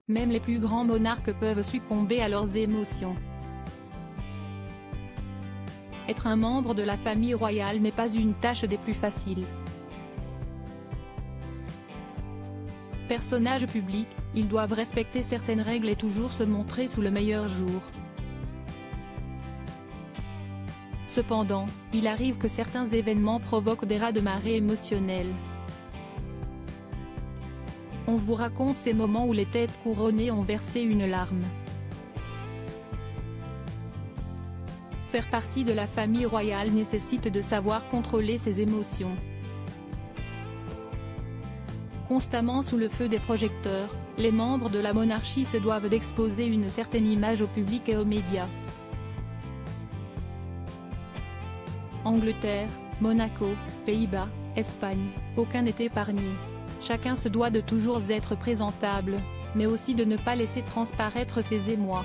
Même les plus grands monarques peuvent succomber à leurs émotions. Être un membre de la famille royale n'est pas une tâche des plus faciles. Personnages publics, ils doivent respecter certaines règles et toujours se montrer sous le meilleur jour. Cependant, il arrive que certains événements provoquent des raz-de-marée émotionnels. On vous raconte ces moments où les têtes couronnées ont versé une larme. Faire partie de la famille royale nécessite de savoir contrôler ses émotions. Constamment sous le feu des projecteurs, les membres de la monarchie se doivent d'exposer une certaine image au public et aux médias. Angleterre, Monaco, Pays-Bas, Espagne, aucun n'est épargné. Chacun se doit de toujours être présentable, mais aussi de ne pas laisser transparaître ses émois.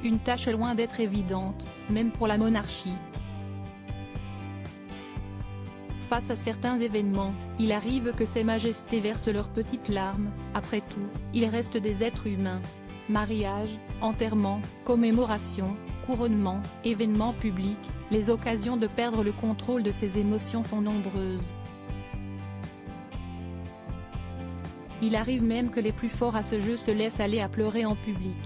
Une tâche loin d'être évidente, même pour la monarchie. Face à certains événements, il arrive que ces majestés versent leurs petites larmes. Après tout, ils restent des êtres humains. Mariage, enterrement, commémoration, couronnement, événements publics, les occasions de perdre le contrôle de ses émotions sont nombreuses. Il arrive même que les plus forts à ce jeu se laissent aller à pleurer en public.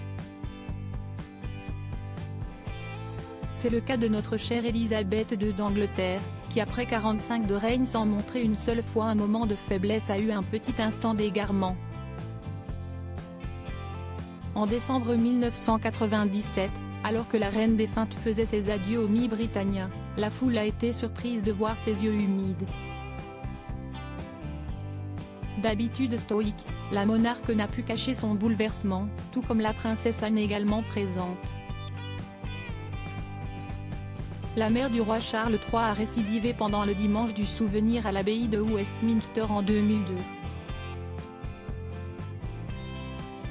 C'est le cas de notre chère Élisabeth II d'Angleterre, qui après 45 de règne sans montrer une seule fois un moment de faiblesse a eu un petit instant d'égarement. En décembre 1997, alors que la reine défunte faisait ses adieux au Mi-Britannia, la foule a été surprise de voir ses yeux humides. D'habitude stoïque, la monarque n'a pu cacher son bouleversement, tout comme la princesse Anne également présente. La mère du roi Charles III a récidivé pendant le dimanche du souvenir à l'abbaye de Westminster en 2002.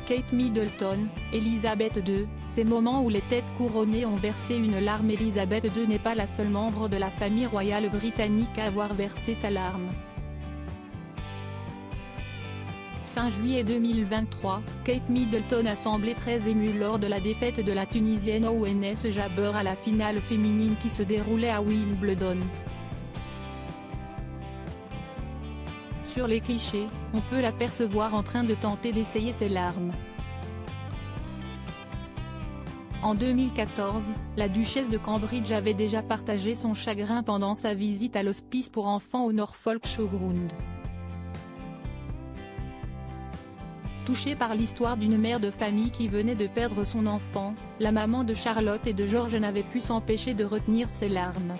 Kate Middleton, Élisabeth II, ces moments où les têtes couronnées ont versé une larme. Élisabeth II n'est pas la seule membre de la famille royale britannique à avoir versé sa larme. Fin juillet 2023, Kate Middleton a semblé très émue lors de la défaite de la Tunisienne ONS Jabeur à la finale féminine qui se déroulait à Wimbledon. Sur les clichés, on peut l'apercevoir en train de tenter d'essayer ses larmes. En 2014, la duchesse de Cambridge avait déjà partagé son chagrin pendant sa visite à l'hospice pour enfants au Norfolk Showground. Touchée par l'histoire d'une mère de famille qui venait de perdre son enfant, la maman de Charlotte et de George n'avait pu s'empêcher de retenir ses larmes.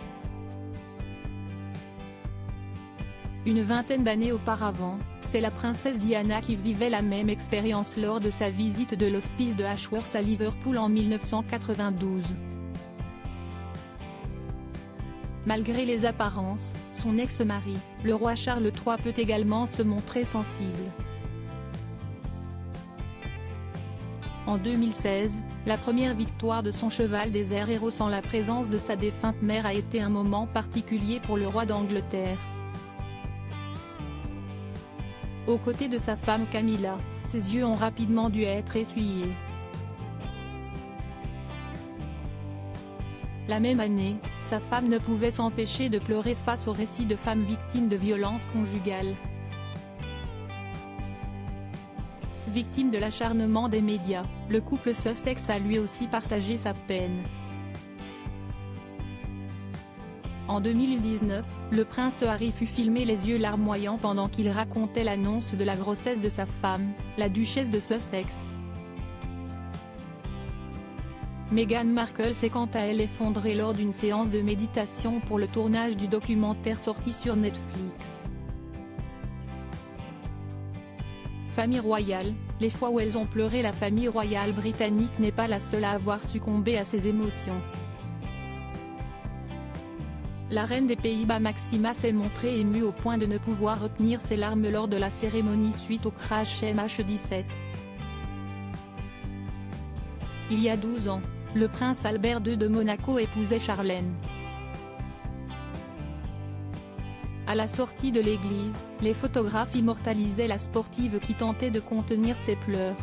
Une vingtaine d'années auparavant, c'est la princesse Diana qui vivait la même expérience lors de sa visite de l'hospice de Ashworth à Liverpool en 1992. Malgré les apparences, son ex-mari, le roi Charles III peut également se montrer sensible. En 2016, la première victoire de son cheval des airs Héros sans la présence de sa défunte mère a été un moment particulier pour le roi d'Angleterre. Aux côtés de sa femme Camilla, ses yeux ont rapidement dû être essuyés. La même année, sa femme ne pouvait s'empêcher de pleurer face au récit de femmes victimes de violences conjugales. Victime de l'acharnement des médias, le couple Sussex a lui aussi partagé sa peine. En 2019, le prince Harry fut filmé les yeux larmoyants pendant qu'il racontait l'annonce de la grossesse de sa femme, la duchesse de Sussex. Meghan Markle s'est quant à elle effondrée lors d'une séance de méditation pour le tournage du documentaire sorti sur Netflix. Famille royale, les fois où elles ont pleuré. La famille royale britannique n'est pas la seule à avoir succombé à ses émotions. La reine des Pays-Bas Maxima s'est montrée émue au point de ne pouvoir retenir ses larmes lors de la cérémonie suite au crash MH17. Il y a 12 ans, le prince Albert II de Monaco épousait Charlène. À la sortie de l'église, les photographes immortalisaient la sportive qui tentait de contenir ses pleurs.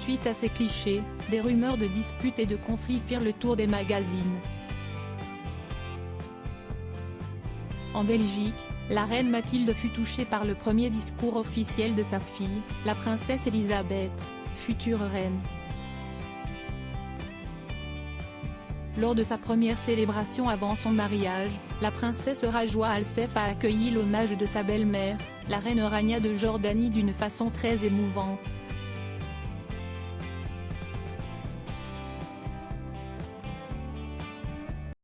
Suite à ces clichés, des rumeurs de disputes et de conflits firent le tour des magazines. En Belgique, la reine Mathilde fut touchée par le premier discours officiel de sa fille, la princesse Elisabeth, future reine. Lors de sa première célébration avant son mariage, la princesse Rajoua Al-Sef a accueilli l'hommage de sa belle-mère, la reine Rania de Jordanie d'une façon très émouvante.